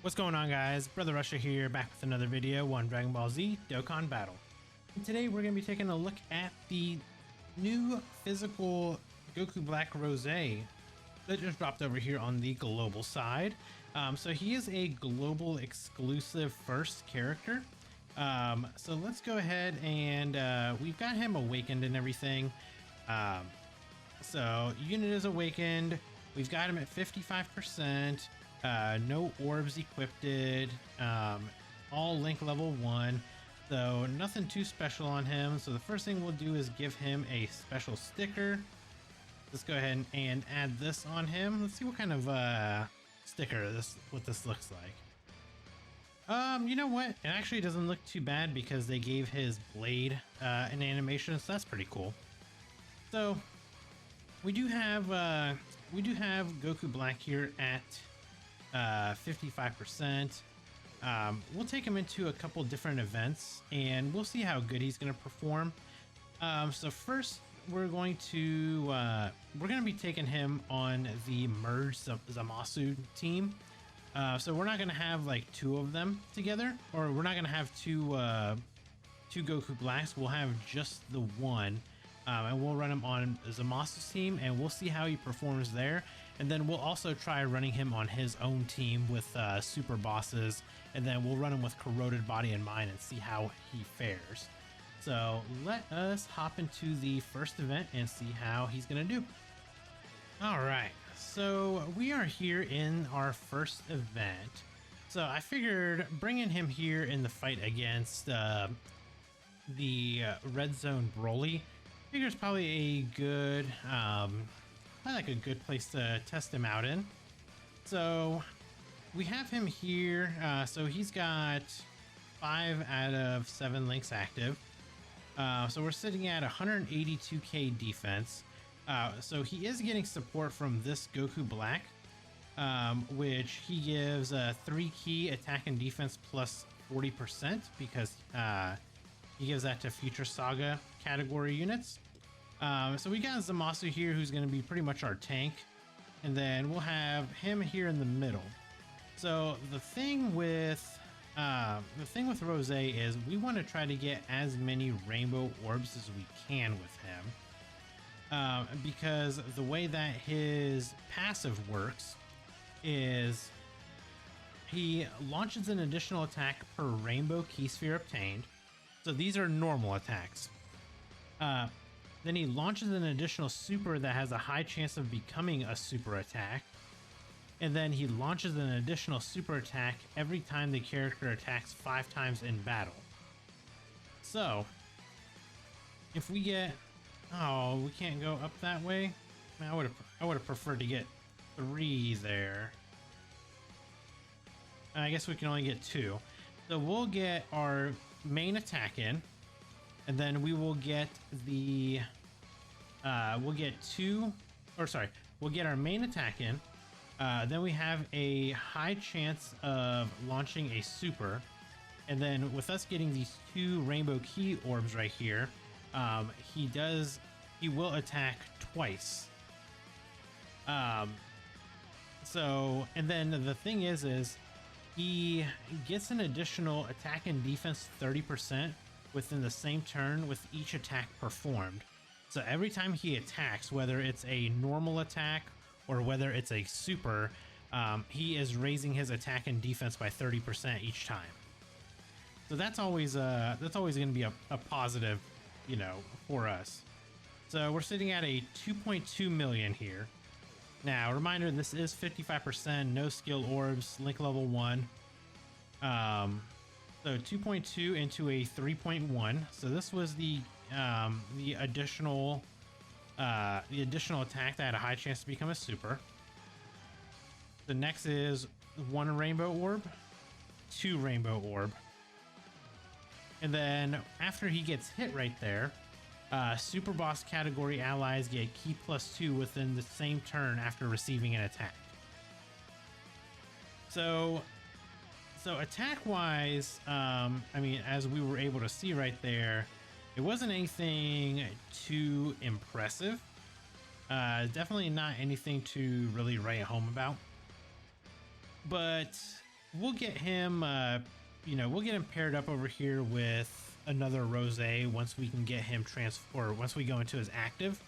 What's going on, guys? Brother Russia here, back with another video on Dragon Ball Z Dokkan Battle. And today we're going to be taking a look at the new physical Goku Black Rose that just dropped over here on the global side. So he is a global exclusive first character. So let's go ahead and we've got him awakened and everything. So unit is awakened. We've got him at 55%. No orbs equipped, all link level 1, so nothing too special on him. So the first thing we'll do is give him a special sticker. Let's go ahead and add this on him. Let's see what kind of sticker this looks like. You know what, it actually doesn't look too bad because they gave his blade an animation, so that's pretty cool. So we do have Goku Black here at 55%. We'll take him into a couple different events and we'll see how good he's going to perform. So first we're going to be taking him on the merged Zamasu team. So we're not going to have like two of them together, or we're not going to have two Goku Blacks. We'll have just the one. And we'll run him on Zamasu's team and we'll see how he performs there. And then we'll also try running him on his own team with super bosses, and then we'll run him with Corroded Body and Mind and see how he fares. So let us hop into the first event and see how he's gonna do. All right, so we are here in our first event. So I figured bringing him here in the fight against the Red Zone Broly, figure's probably a good like a good place to test him out in. So we have him here. So he's got 5 out of 7 links active. So we're sitting at 182k defense. So he is getting support from this Goku Black, which he gives 3 key attack and defense plus 40% because he gives that to Future Saga category units. So we got Zamasu here, who's going to be pretty much our tank, and then we'll have him here in the middle. So the thing with Rose is we want to try to get as many rainbow orbs as we can with him, because the way that his passive works is he launches an additional attack per rainbow key sphere obtained. So these are normal attacks. Then he launches an additional super that has a high chance of becoming a super attack. And then he launches an additional super attack every time the character attacks 5 times in battle. So if we get, oh, we can't go up that way. I would have preferred to get 3 there. I guess we can only get 2. So we'll get our main attack in, and then we will get the we'll get our main attack in. Then we have a high chance of launching a super, and then with us getting these 2 rainbow key orbs right here, he will attack twice. So, and then the thing is he gets an additional attack and defense 30% within the same turn with each attack performed. So every time he attacks, whether it's a normal attack or whether it's a super, he is raising his attack and defense by 30% each time. So that's always going to be a positive, you know, for us. So we're sitting at a 2.2 million here. Now, reminder, this is 55%, no skill orbs, link level 1. So 2.2 into a 3.1. So this was the additional attack that had a high chance to become a super. The next is 1 rainbow orb, 2 rainbow orb. And then after he gets hit right there, super boss category allies get key plus 2 within the same turn after receiving an attack. So attack wise, I mean, as we were able to see right there, it wasn't anything too impressive. Definitely not anything to really write home about. But we'll get him, you know, we'll get him paired up over here with another Rose once we can get him once we go into his active.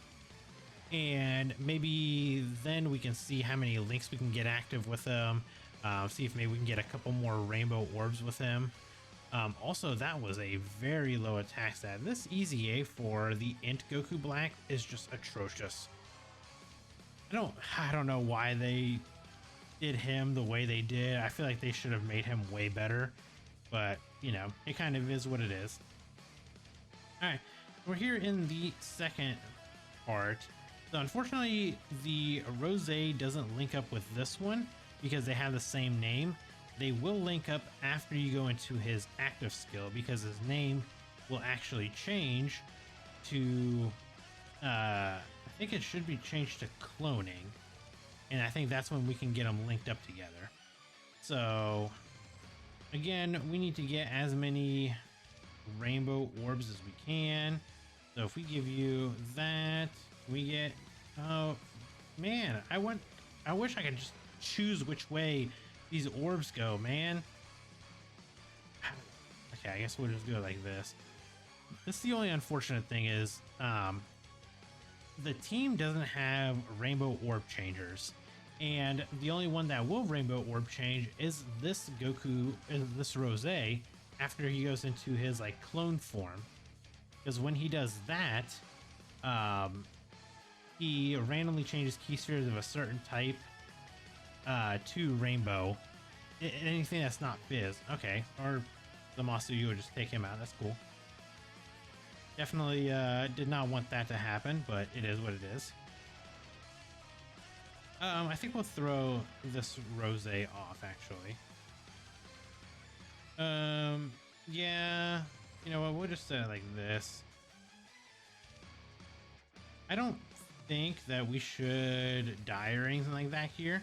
And maybe then we can see how many links we can get active with him. See if maybe we can get a couple more rainbow orbs with him. Also, that was a very low attack stat. This EZA for the Int Goku Black is just atrocious. I don't know why they did him the way they did. I feel like they should have made him way better, but you know, it kind of is what it is. All right, we're here in the second part. So unfortunately, the Rose doesn't link up with this one because they have the same name. They will link up after you go into his active skill because his name will actually change to, I think it should be changed to cloning. And I think that's when we can get them linked up together. So again, we need to get as many rainbow orbs as we can. So if we give you that, we get, oh man, I wish I could just choose which way these orbs go, man. Okay, I guess we'll just go like this. This is the only unfortunate thing is the team doesn't have rainbow orb changers, and the only one that will rainbow orb change is this Goku, this Rose, after he goes into his like clone form, because when he does that, he randomly changes key spheres of a certain type to rainbow. Anything that's not Fizz. Okay, or the Masuyu would just take him out. That's cool. Definitely did not want that to happen, but it is what it is. I think we'll throw this Rose off, actually. Yeah, you know what, we'll just set it like this. I don't think that we should die or anything like that here.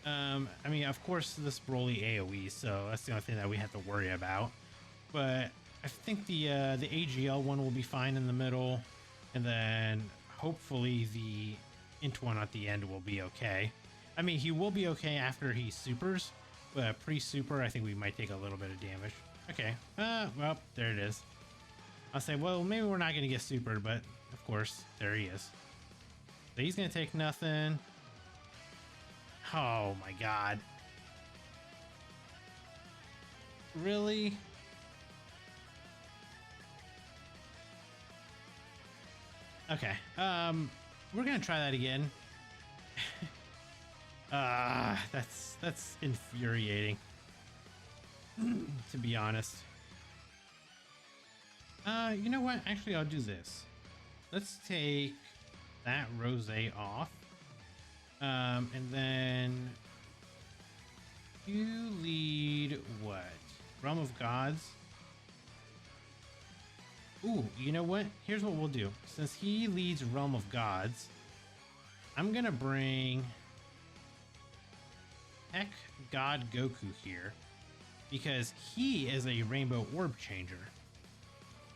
I mean, of course, this Broly AoE, so that's the only thing that we have to worry about. But I think the AGL one will be fine in the middle, and then hopefully the Int one at the end will be okay. I mean, he will be okay after he supers, but pre-super, I think we might take a little bit of damage. Okay, well, there it is. I'll say, well, maybe we're not going to get supered, but of course, there he is. So he's going to take nothing. Oh my god. Really? Okay, we're gonna try that again. That's infuriating, to be honest. You know what? Actually, I'll do this. Let's take that Rose off. And then you lead what? Realm of Gods. Ooh, you know what? Here's what we'll do. Since he leads Realm of Gods, I'm gonna bring Tech God Goku here because he is a Rainbow Orb Changer.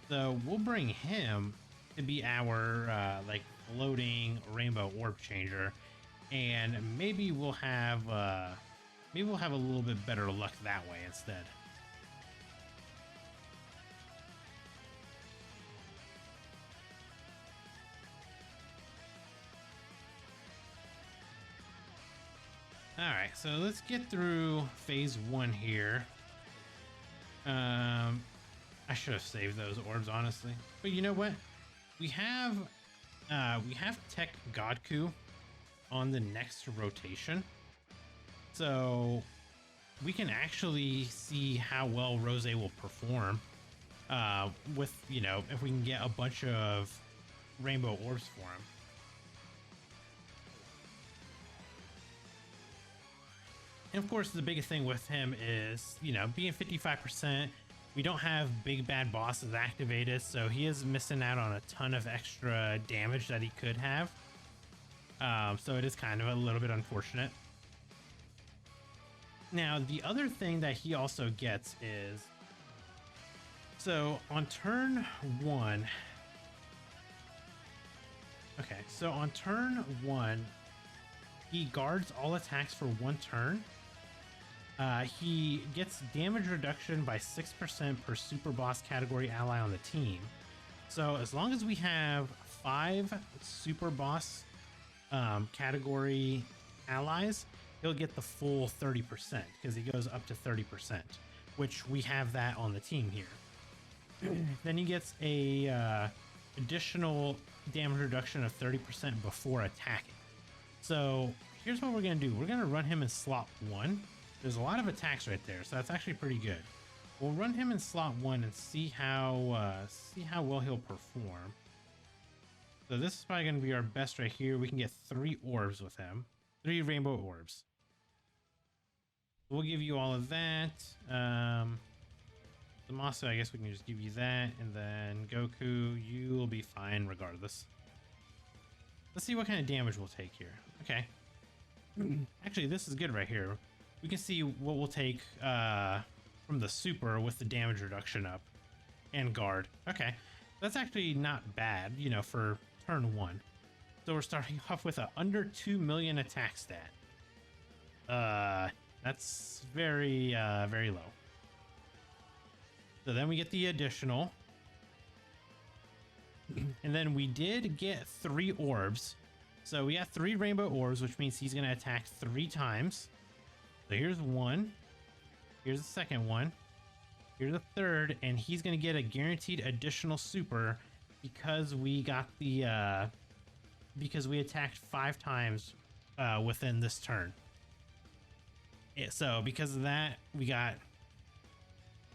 So we'll bring him to be our like floating Rainbow Orb Changer. And maybe we'll have a little bit better luck that way instead. All right, so let's get through phase 1 here. I should have saved those orbs, honestly, but you know what? We have Tech Godku on the next rotation, so we can actually see how well Rose will perform with, you know, if we can get a bunch of rainbow orbs for him. And of course, the biggest thing with him is, you know, being 55%, we don't have big bad bosses activated, so he is missing out on a ton of extra damage that he could have. So it is kind of a little bit unfortunate. Now, the other thing that he also gets is, so on turn 1, okay, so on turn 1, He guards all attacks for 1 turn. He gets damage reduction by 6% per super boss category ally on the team. So as long as we have 5 super boss category allies, he'll get the full 30% because he goes up to 30%, which we have that on the team here. Then he gets a additional damage reduction of 30% before attacking. So here's what we're going to do. We're going to run him in slot 1. There's a lot of attacks right there, so that's actually pretty good. We'll run him in slot 1 and see how well he'll perform. So this is probably going to be our best right here. We can get 3 orbs with him. 3 rainbow orbs. We'll give you all of that. Damaso, I guess we can just give you that. And then Goku, you will be fine regardless. Let's see what kind of damage we'll take here. Okay. Actually, this is good right here. We can see what we'll take from the super with the damage reduction up and guard. Okay. That's actually not bad, you know, for turn 1. So we're starting off with a under 2 million attack stat. That's very low. So then we get the additional. And then we did get 3 orbs. So we got 3 rainbow orbs, which means he's going to attack 3 times. So here's 1. Here's the second one. Here's the third. And he's going to get a guaranteed additional super because we got the... because we attacked 5 times within this turn. Yeah, so because of that, we got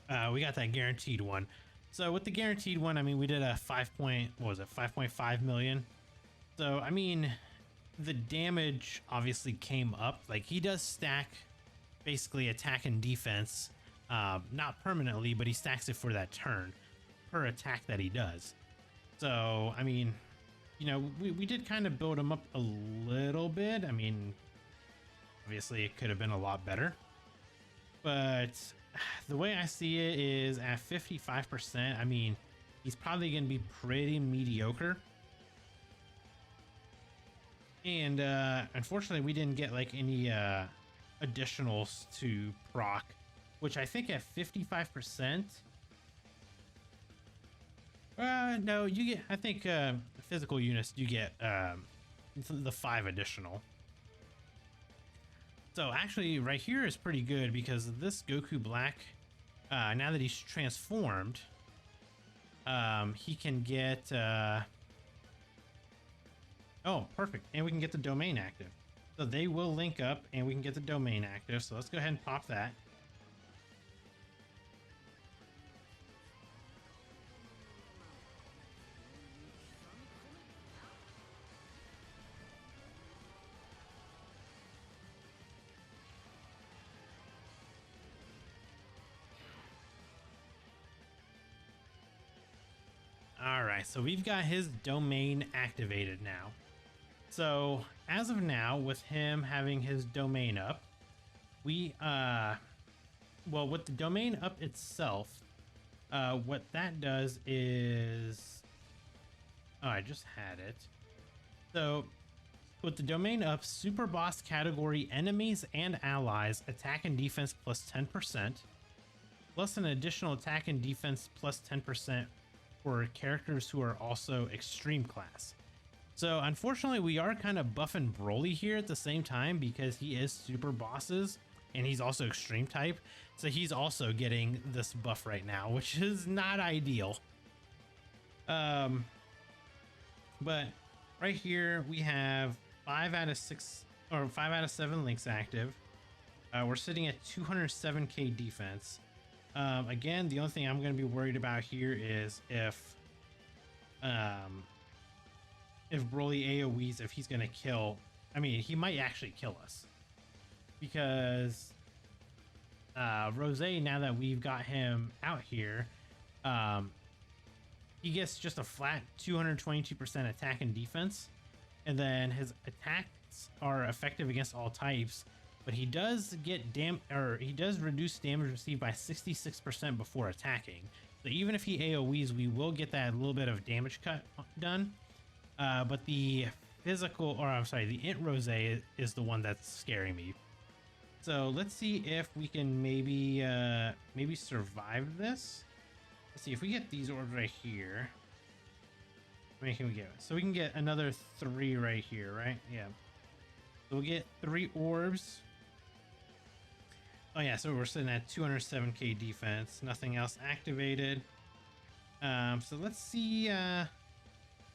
that guaranteed one. So with the guaranteed one, I mean, we did a 5.5 million. So I mean, the damage obviously came up. Like, he does stack basically attack and defense, not permanently, but he stacks it for that turn per attack that he does. So I mean, you know, we did kind of build him up a little bit. I mean, obviously it could have been a lot better, but the way I see it is at 55%. I mean, he's probably going to be pretty mediocre. And unfortunately, we didn't get like any additionals to proc, which I think at 55%. No, you get, I think physical units, you get the 5 additional. So actually right here is pretty good because this Goku Black, now that he's transformed, he can get, oh, perfect. And we can get the domain active. So they will link up and we can get the domain active. So let's go ahead and pop that. Alright, so we've got his domain activated now. So as of now, with him having his domain up, we well, with the domain up itself, what that does is, oh, I just had it. So with the domain up, super boss category enemies and allies attack and defense plus 10%, plus an additional attack and defense plus 10% for characters who are also extreme class. So unfortunately, we are kind of buffing Broly here at the same time because he is super bosses and he's also extreme type. So he's also getting this buff right now, which is not ideal. But right here we have 5 out of 6 or 5 out of 7 links active. We're sitting at 207k defense. Again, the only thing I'm going to be worried about here is if Broly AoEs, if he's going to kill, I mean, he might actually kill us because Rose, now that we've got him out here, he gets just a flat 222% attack and defense, and then his attacks are effective against all types. But he does get he does reduce damage received by 66% before attacking. So even if he AoEs, we will get that little bit of damage cut done. But the physical, or I'm sorry, the int rose is the one that's scaring me. So let's see if we can maybe survive this. Let's see if we get these orbs right here. How many can we get? So we can get another 3 right here, right? Yeah. So we'll get 3 orbs. Oh yeah, so we're sitting at 207k defense. Nothing else activated. So let's see.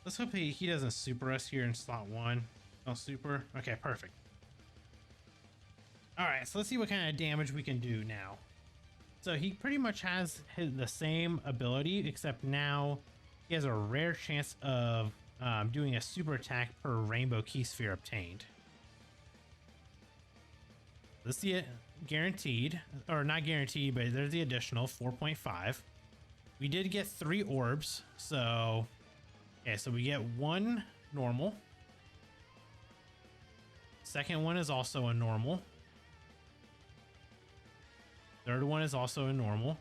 Let's hope he doesn't super us here in slot 1. No super. Okay, perfect. All right, so let's see what kind of damage we can do now. So he pretty much has the same ability, except now he has a rare chance of doing a super attack per rainbow key sphere obtained. Let's see it guaranteed, or not guaranteed, but there's the additional 4.5. We did get 3 orbs, so okay, so we get 1 normal. Second one is also a normal. Third one is also a normal.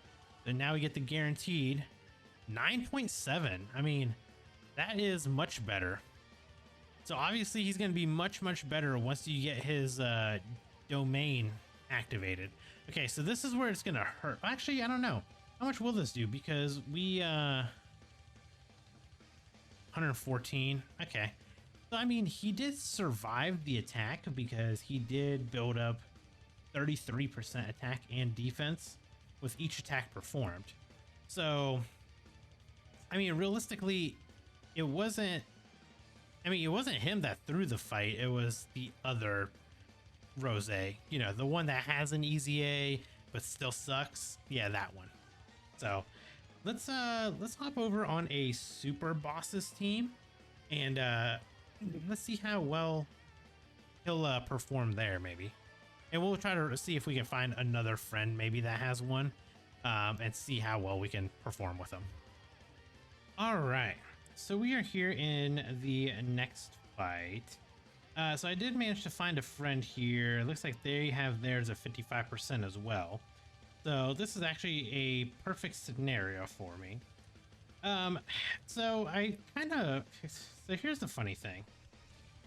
And now we get the guaranteed 9.7. I mean, that is much better. So obviously he's going to be much better once you get his domain activated. Okay, so this is where it's going to hurt. Actually, I don't know. How much will this do? Because we 114. Okay. So I mean, he did survive the attack because he did build up 33% attack and defense with each attack performed. So I mean, realistically, it wasn't him that threw the fight. It was the other Rose, you know, the one that has an easy A but still sucks. Yeah, that one. So let's hop over on a super bosses team and let's see how well he'll perform there, maybe. And we'll try to see if we can find another friend maybe that has one, and see how well we can perform with them. All right, so we are here in the next fight. So I did manage to find a friend here. It looks like they have theirs at 55% as well. So this is actually a perfect scenario for me. So here's the funny thing.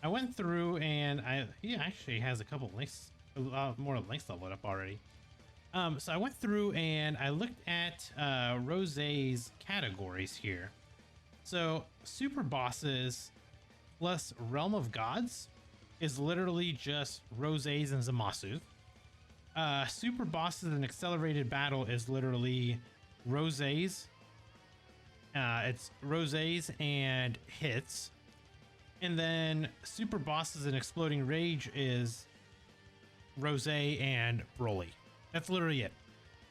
I went through and he actually has a couple links, a lot more links leveled up already. So I went through and I looked at Rose's categories here. So super bosses plus Realm of Gods is literally just Rose's and Zamasu. Super bosses and accelerated battle is literally Rose's. It's Rose's and hits. And then super bosses and exploding rage is Rose and Broly. That's literally it.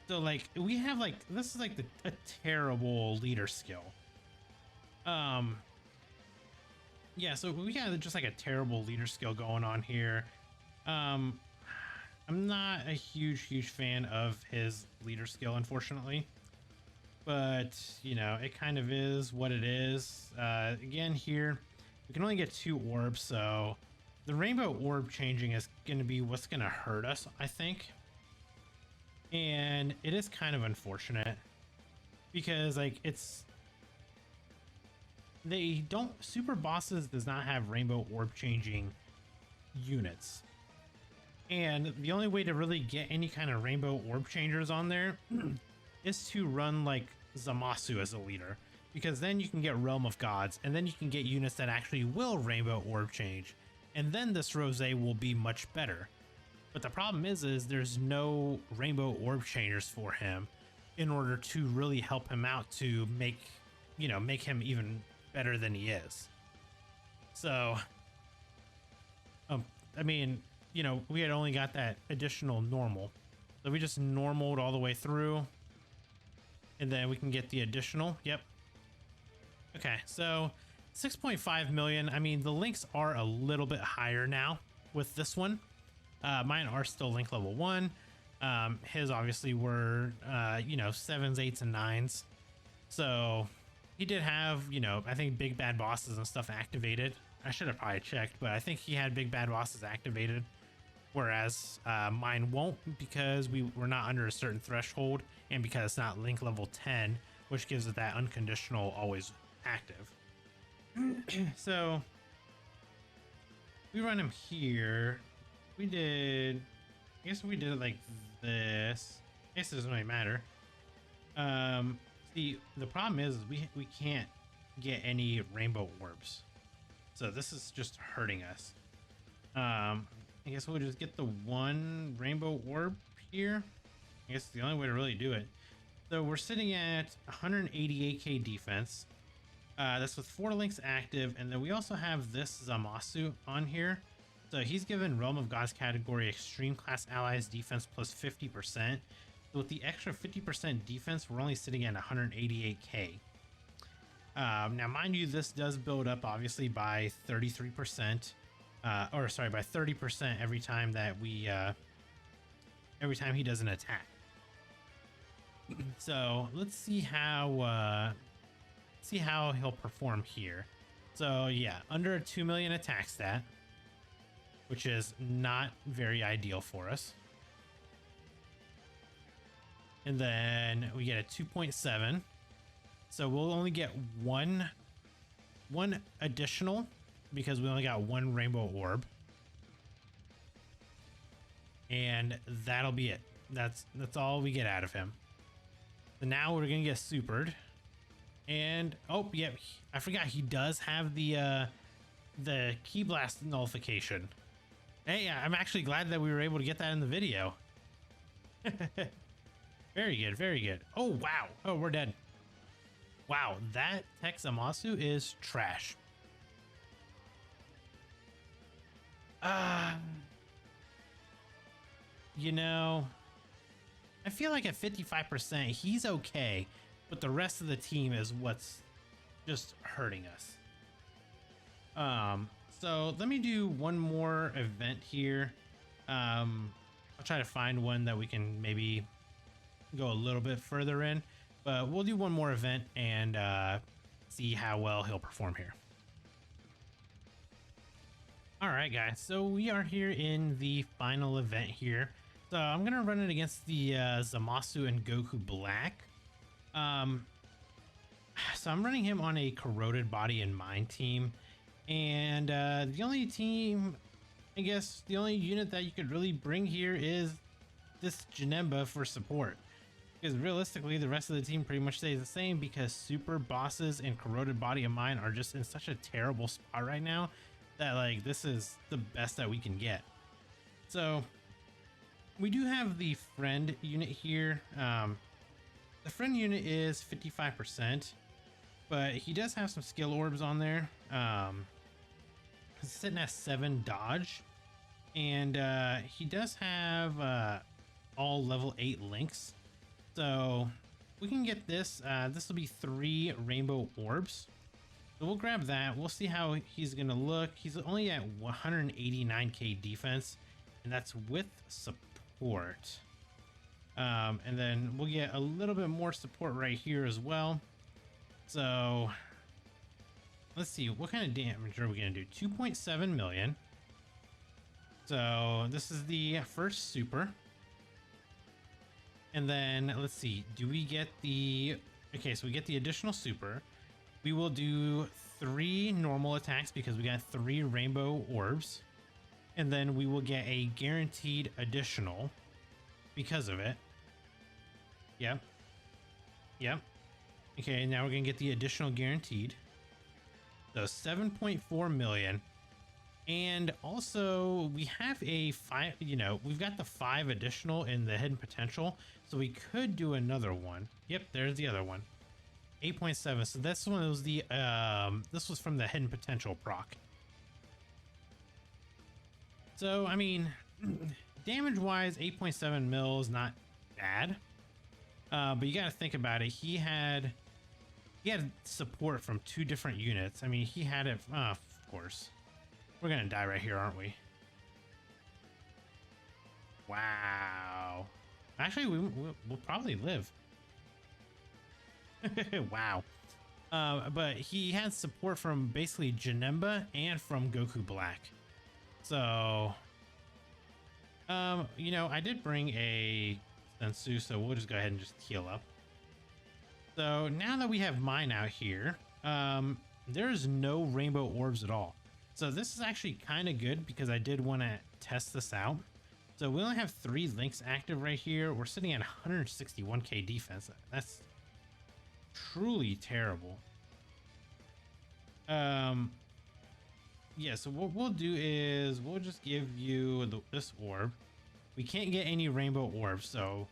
So like we have like, this is like a terrible leader skill. Yeah, so we got just like a terrible leader skill going on here. I'm not a huge fan of his leader skill, unfortunately, but you know, it kind of is what it is. Again, here we can only get 2 orbs, so the rainbow orb changing is going to be what's going to hurt us, I think. And it is kind of unfortunate because like super bosses does not have rainbow orb changing units. And the only way to really get any kind of rainbow orb changers on there is to run like Zamasu as a leader, because then you can get Realm of Gods and then you can get units that actually will rainbow orb change, and then this Rose will be much better. But the problem is there's no rainbow orb changers for him in order to really help him out to make him even better than he is. So I mean, you know, we had only got that additional normal, so we just normaled all the way through, and then we can get the additional. Yep. Okay, so 6.5 million. I mean, the links are a little bit higher now with this one. Mine are still link level 1. His obviously were 7s, 8s, and 9s. So he did have, you know, I think big bad bosses and stuff activated. I should have probably checked, but I think he had big bad bosses activated, whereas mine won't, because we're not under a certain threshold, and because it's not link level 10, which gives it that unconditional always active. So We run him here. We did. I guess we did it like this. I guess it doesn't really matter. The problem is we can't get any rainbow orbs, so this is just hurting us. I guess we'll just get the one rainbow orb here. I guess the only way to really do it. So we're sitting at 188k defense. That's with 4 links active, and then we also have this Zamasu on here. So he's given Realm of Gods category extreme class allies defense plus 50%. So with the extra 50% defense, we're only sitting at 188k. Now, mind you, this does build up obviously by 33%, or sorry, by 30% every time that every time he does an attack. So let's see how he'll perform here. So yeah, under a 2 million attack stat, which is not very ideal for us. And then we get a 2.7. So we'll only get one additional because we only got one rainbow orb. And that'll be it. That's all we get out of him. So now we're gonna get supered. And oh yeah, I forgot he does have the Ki Blast nullification. Hey, I'm actually glad that we were able to get that in the video. Very good, very good. Oh wow. Oh, we're dead. Wow, that Tech Zamasu is trash. You know, I feel like at 55%, he's okay, but the rest of the team is what's just hurting us. So let me do one more event here. I'll try to find one that we can maybe go a little bit further in, but we'll do one more event and see how well he'll perform here. All right, guys, so we are here in the final event here. So I'm gonna run it against the Zamasu and Goku Black. So I'm running him on a Corroded Body and Mind team, and the only team, I guess the only unit that you could really bring here is this Janemba for support, because realistically the rest of the team pretty much stays the same, because Super Bosses and Corroded Body and Mind are just in such a terrible spot right now that like this is the best that we can get. So we do have the friend unit here. The friend unit is 55%, but he does have some skill orbs on there. He's sitting at 7 dodge, and he does have all level 8 links. So we can get this. This will be 3 rainbow orbs. So we'll grab that. We'll see how he's gonna look. He's only at 189k defense, and that's with support. And then we'll get a little bit more support right here as well. So let's see, what kind of damage are we gonna do? 2.7 million. So this is the first super. And then let's see, do we get the, okay, so we get the additional super. We will do 3 normal attacks because we got 3 rainbow orbs. And then we will get a guaranteed additional because of it. Yep. Yep. Okay, now we're gonna get the additional guaranteed. So 7.4 million. And also we have a 5, you know, we've got the 5 additional in the hidden potential, so we could do another one. Yep, there's the other one. 8.7. So this one was the this was from the hidden potential proc. So I mean, damage wise, 8.7 mil is not bad, but you got to think about it. He had support from 2 different units. I mean, he had it. Of course, we're gonna die right here, aren't we? Wow. Actually, we'll probably live. Wow. But he had support from basically Janemba and from Goku Black. So, you know, I did bring a Sensu, so we'll just go ahead and just heal up. So now that we have mine out here, there's no rainbow orbs at all. So this is actually kind of good because I did want to test this out. So we only have 3 links active right here. We're sitting at 161k defense. That's truly terrible. Yeah, so what we'll do is we'll just give you this orb. We can't get any rainbow orbs, so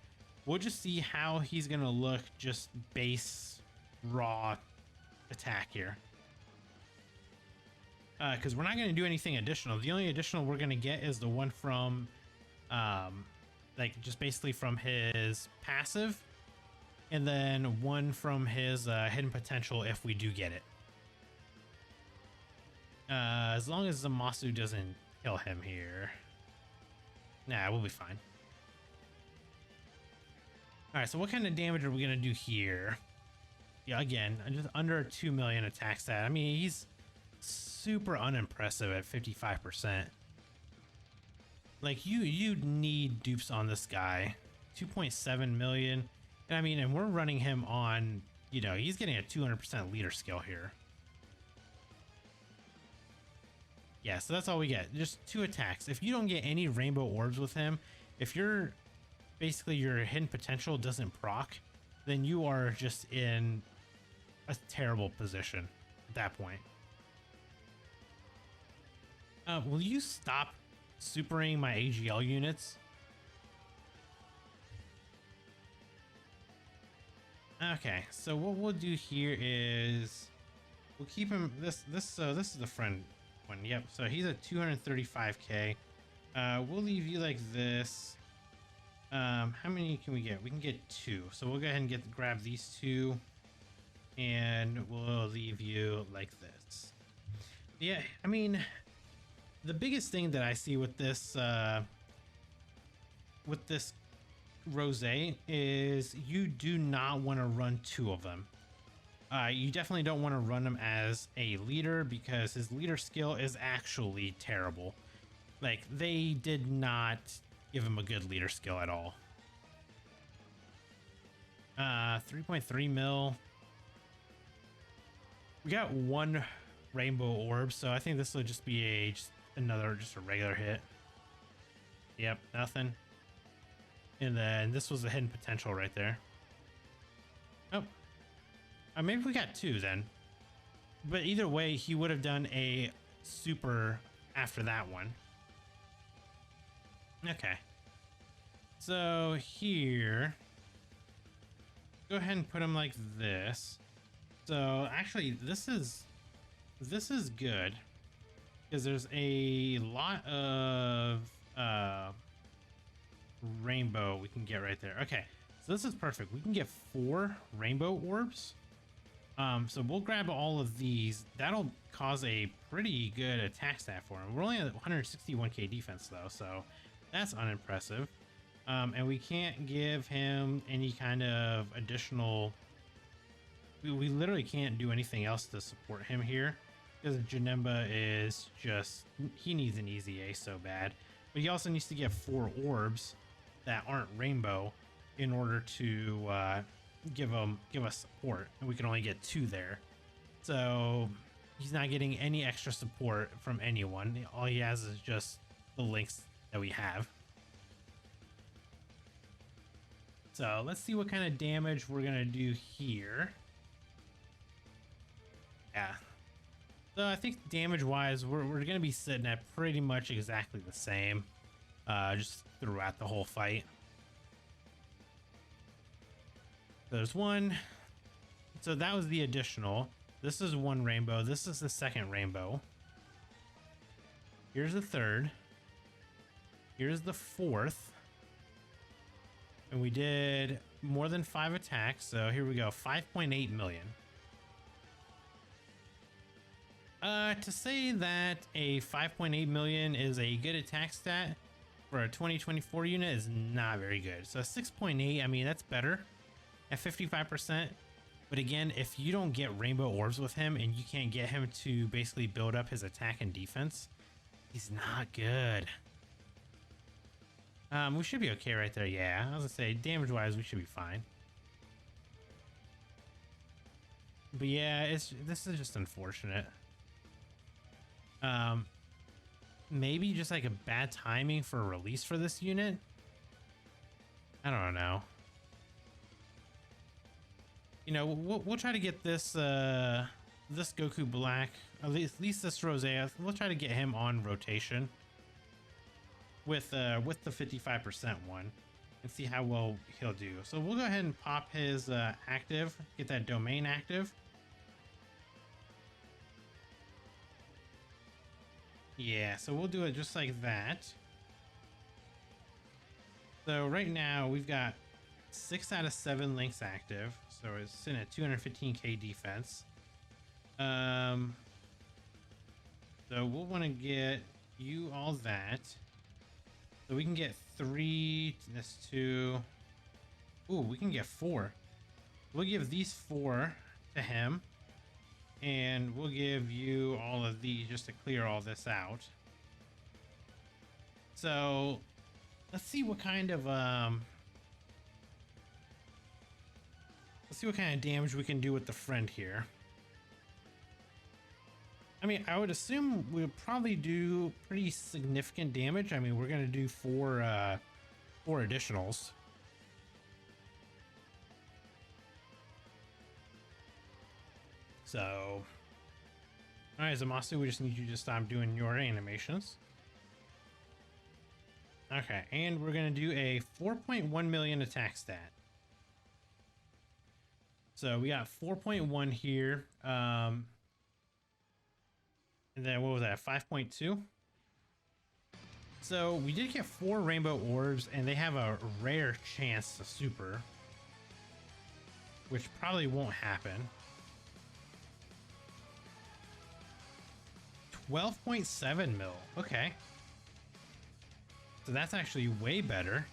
we'll just see how he's gonna look just base raw attack here. Because we're not going to do anything additional. The only additional we're going to get is the one from, like, just basically from his passive, and then one from his hidden potential if we do get it. As long as Zamasu doesn't kill him here. Nah, we'll be fine. Alright, so what kind of damage are we going to do here? Yeah, again, just under 2 million attack stat. I mean, he's super unimpressive at 55%. Like, you need dupes on this guy. 2.7 million. And I mean, and we're running him on, you know, he's getting a 200% leader skill here. Yeah, so that's all we get. Just 2 attacks. If you don't get any rainbow orbs with him, if you're basically your hidden potential doesn't proc, then you are just in a terrible position at that point. Will you stop supering my AGL units? Okay, so what we'll do here is we'll keep him this is the friend one. Yep, so he's at 235k. We'll leave you like this. How many can we get? We can get 2. So we'll go ahead and grab these 2 and we'll leave you like this. Yeah, I mean, the biggest thing that I see with this Rose is you do not want to run 2 of them. You definitely don't want to run him as a leader because his leader skill is actually terrible. Like, they did not give him a good leader skill at all. 3.3 mil. We got 1 rainbow orb, so I think this will just be just a regular hit. Yep, nothing. And then this was a hidden potential right there. Oh, maybe we got 2 then. But either way, he would have done a super after that one. Okay. So here, go ahead and put him like this. So actually, this is good because there's a lot of rainbow we can get right there. Okay, so this is perfect. We can get 4 rainbow orbs. So we'll grab all of these. That'll cause a pretty good attack stat for him. We're only at 161k defense though, so that's unimpressive. And we can't give him any kind of additional. We literally can't do anything else to support him here because Janemba is just, he needs an easy A so bad. But he also needs to get 4 orbs that aren't rainbow in order to give us support, and we can only get 2 there. So he's not getting any extra support from anyone. All he has is just the links that we have. So let's see what kind of damage we're gonna do here. Yeah, so I think damage wise we're gonna be sitting at pretty much exactly the same just throughout the whole fight. There's 1. So that was the additional. This is 1 rainbow. This is the 2nd rainbow. Here's the 3rd. Here's the 4th. And we did more than 5 attacks. So here we go. 5.8 million. To say that a 5.8 million is a good attack stat for a 2024 unit is not very good. So 6.8, I mean, that's better at 55%. But again, if you don't get rainbow orbs with him and you can't get him to basically build up his attack and defense, he's not good. We should be okay right there. Yeah, I was gonna say damage wise, we should be fine. But yeah, this is just unfortunate. Um, maybe just like a bad timing for a release for this unit. I don't know. You know, we'll try to get this this Goku Black, at least this Rosé. We'll try to get him on rotation with the 55% one and see how well he'll do. So we'll go ahead and pop his active, get that domain active. Yeah, so we'll do it just like that. So right now we've got 6 out of 7 links active, so it's sitting at 215k defense. So we'll want to get you all that, so we can get 3. That's 2. Ooh, we can get 4. We'll give these 4 to him, and we'll give you all of these just to clear all this out. So let's see what kind of damage we can do with the friend here. I mean, I would assume we'll probably do pretty significant damage. I mean, we're gonna do 4 additionals. So, all right, Zamasu, we just need you to stop doing your animations. Okay, and we're gonna do a 4.1 million attack stat. So we got 4.1 here, and then what was that, 5.2? So we did get 4 rainbow orbs, and they have a rare chance to super, which probably won't happen. 12.7 mil. Okay. So that's actually way better.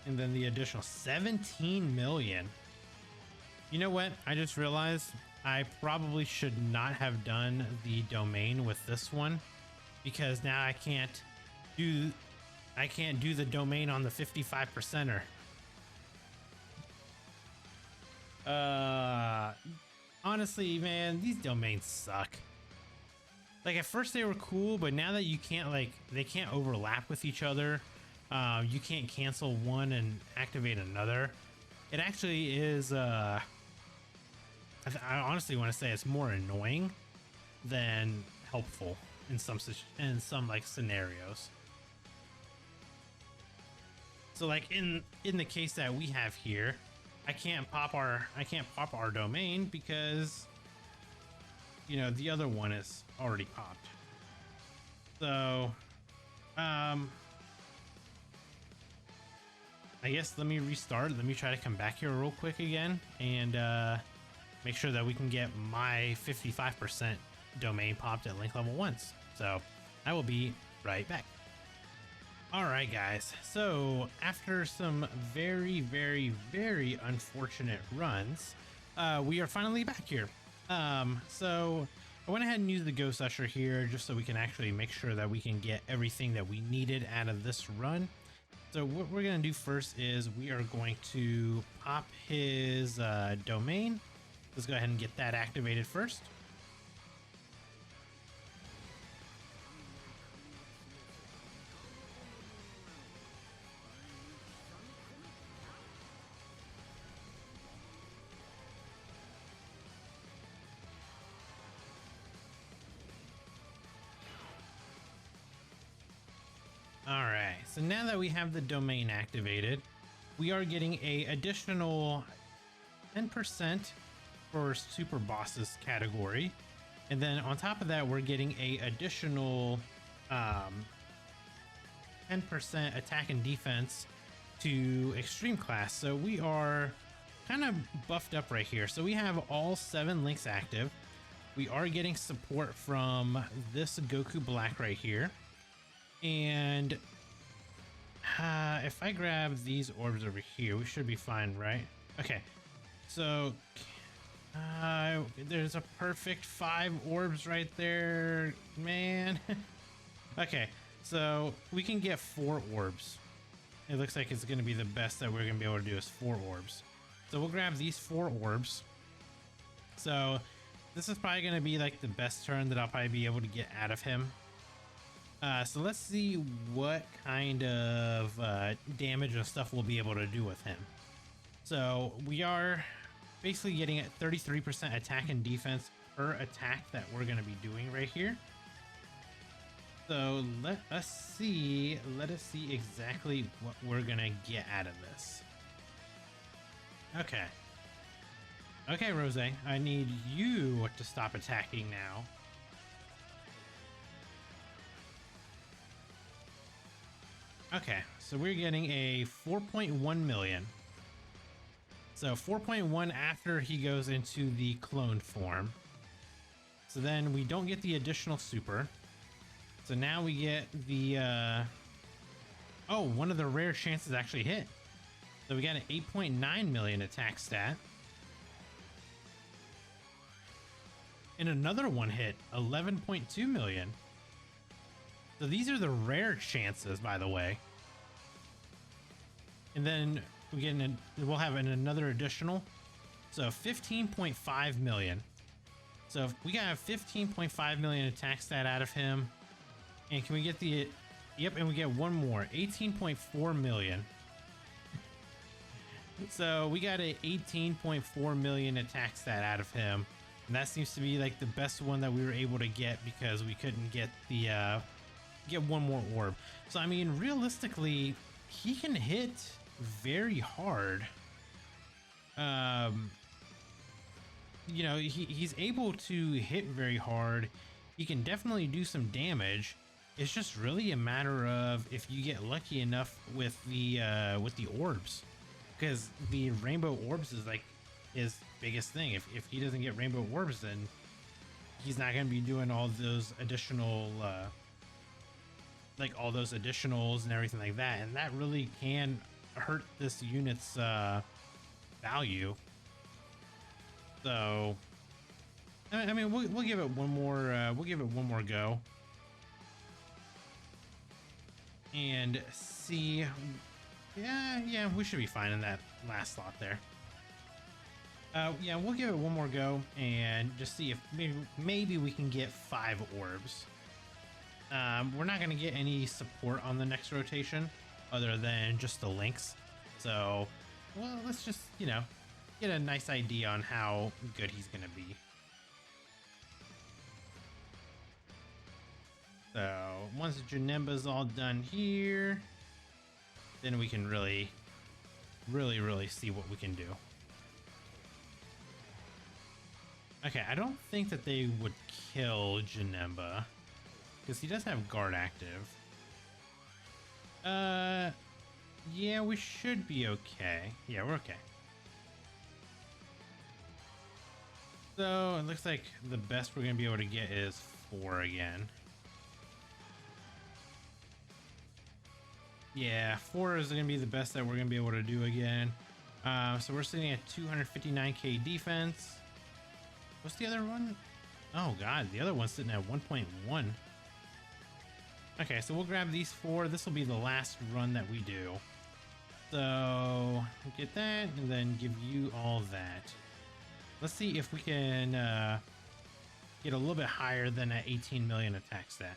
And then the additional 17 million. You know what? I just realized I probably should not have done the domain with this one, because now I can't do the domain on the 55%er. Honestly, man, these domains suck. Like, at first they were cool, but now that you can't, like, they can't overlap with each other, you can't cancel one and activate another. It actually is, I honestly want to say it's more annoying than helpful in some like scenarios. So like in the case that we have here, I can't pop our domain because, you know, the other one is already popped. So I guess let me restart. Let me try to come back here real quick again and make sure that we can get my 55% domain popped at link level 1. So I will be right back. All right, guys. So after some very, very, very unfortunate runs, we are finally back here. So I went ahead and used the Ghost Usher here just so we can actually make sure that we can get everything that we needed out of this run. So what we're going to do first is we are going to pop his domain. Let's go ahead and get that activated first. All right, so now that we have the domain activated, we are getting a additional 10% for super bosses category, and then on top of that we're getting a additional 10% attack and defense to extreme class. So we are kind of buffed up right here. So we have all 7 links active. We are getting support from this Goku Black right here. And if I grab these orbs over here, we should be fine, right? Okay, so there's a perfect 5 orbs right there, man. Okay, so we can get 4 orbs. It looks like it's going to be the best that we're going to be able to do is 4 orbs. So we'll grab these 4 orbs. So this is probably going to be like the best turn that I'll probably be able to get out of him. So let's see what kind of damage and stuff we'll be able to do with him. So we are basically getting at 33% attack and defense per attack that we're going to be doing right here. So let us see exactly what we're going to get out of this. Okay. Okay, Rose, I need you to stop attacking now. Okay, so we're getting a 4.1 million. So 4.1 after he goes into the clone form. So then we don't get the additional super. So now we get the, oh, one of the rare chances actually hit. So we got an 8.9 million attack stat. And another one hit, 11.2 million. So these are the rare chances, by the way. And then we get we'll have another additional. So 15.5 million. So if we got a 15.5 million attack stat out of him. And can we get the, yep, and we get one more, 18.4 million. So we got a 18.4 million attack stat out of him. And that seems to be like the best one that we were able to get because we couldn't get the, get one more orb. So I mean, realistically, he can hit very hard. You know, he's able to hit very hard. He can definitely do some damage. It's just really a matter of if you get lucky enough with the orbs, because the rainbow orbs is like his biggest thing. If he doesn't get rainbow orbs, then he's not going to be doing all those additional like all those additionals and everything like that, and that really can hurt this unit's value. So I mean, we'll give it one more go and see. Yeah, we should be fine in that last slot there. Yeah, we'll give it one more go and just see if maybe we can get 5 orbs. We're not going to get any support on the next rotation other than just the links. So, well, let's just, you know, get a nice idea on how good he's going to be. So, once Janemba's all done here, then we can really see what we can do. Okay, I don't think that they would kill Janemba, because he does have guard active. Yeah, we should be okay. Yeah, we're okay. So it looks like the best we're gonna be able to get is 4 again. Yeah, 4 is gonna be the best that we're gonna be able to do again. So we're sitting at 259k defense. What's the other one? Oh god, the other one's sitting at 1.1. Okay, so we'll grab these 4. This will be the last run that we do. So get that and then give you all that. Let's see if we can get a little bit higher than an 18 million attack stat.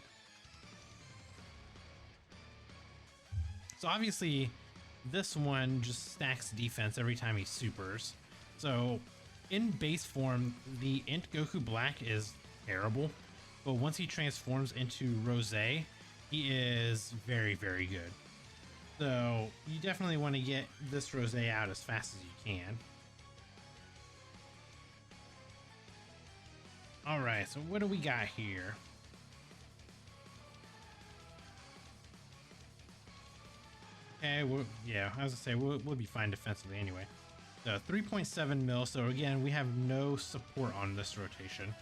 So obviously this one just stacks defense every time he supers. So in base form, the Int Goku Black is terrible, but once he transforms into Rose, he is very, very good. So you definitely want to get this Rose out as fast as you can. All right, so what do we got here? Okay, yeah, I was gonna say we'll be fine defensively anyway. So 3.7 mil. So again, we have no support on this rotation.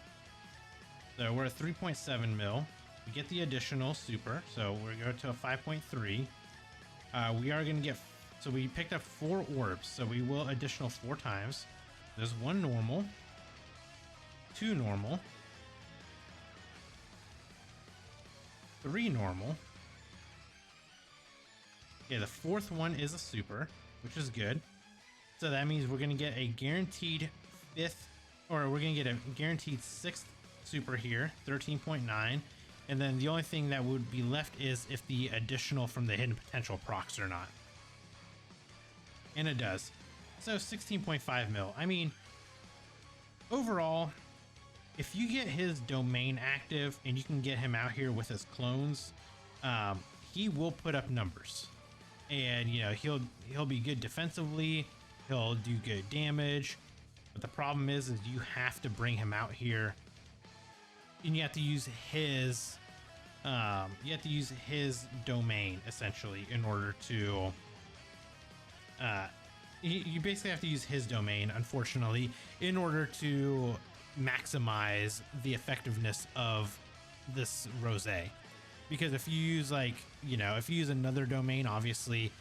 So we're at 3.7 mil. We get the additional super, so we're going to a 5.3. We are going to get, so we picked up 4 orbs, so we will additional 4 times. There's 1 normal, 2 normal, 3 normal. Okay, the 4th one is a super, which is good. So that means we're going to get a guaranteed 5th or we're gonna get a guaranteed 6th super here, 13.9. And then the only thing that would be left is if the additional from the hidden potential procs or not. And it does. So 16.5 mil. I mean, overall, if you get his domain active and you can get him out here with his clones, he will put up numbers. And you know, he'll be good defensively, he'll do good damage. But the problem is you have to bring him out here and you have to use his domain essentially in order to you basically have to use his domain, unfortunately, in order to maximize the effectiveness of this rose. Because if you use, like, you know, if you use another domain, obviously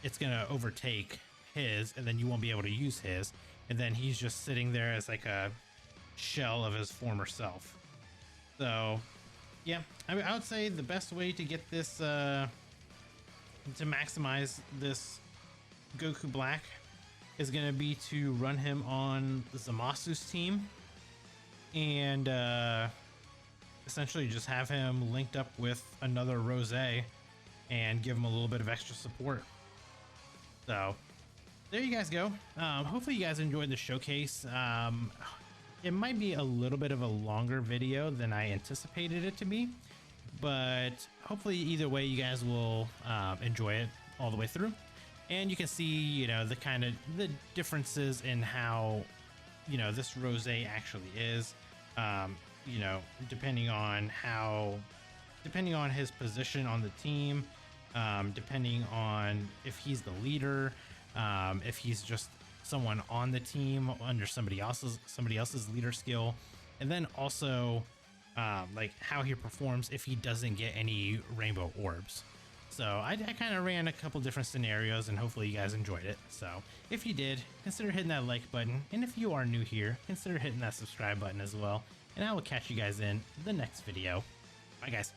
it's gonna overtake his and then you won't be able to use his, and then he's just sitting there as like a shell of his former self. So yeah, I would say the best way to get this to maximize this Goku Black is going to be to run him on Zamasu's team and essentially just have him linked up with another Rose and give him a little bit of extra support. So there you guys go. Hopefully you guys enjoyed the showcase. It might be a little bit of a longer video than I anticipated it to be, but hopefully either way you guys will enjoy it all the way through. And you can see, you know, the differences in how, you know, this rose actually is, you know, depending on his position on the team, depending on if he's the leader, if he's just someone on the team under somebody else's leader skill, and then also like how he performs if he doesn't get any rainbow orbs. So I kind of ran a couple different scenarios and hopefully you guys enjoyed it. So if you did, consider hitting that like button, and if you are new here, consider hitting that subscribe button as well, and I will catch you guys in the next video. Bye guys.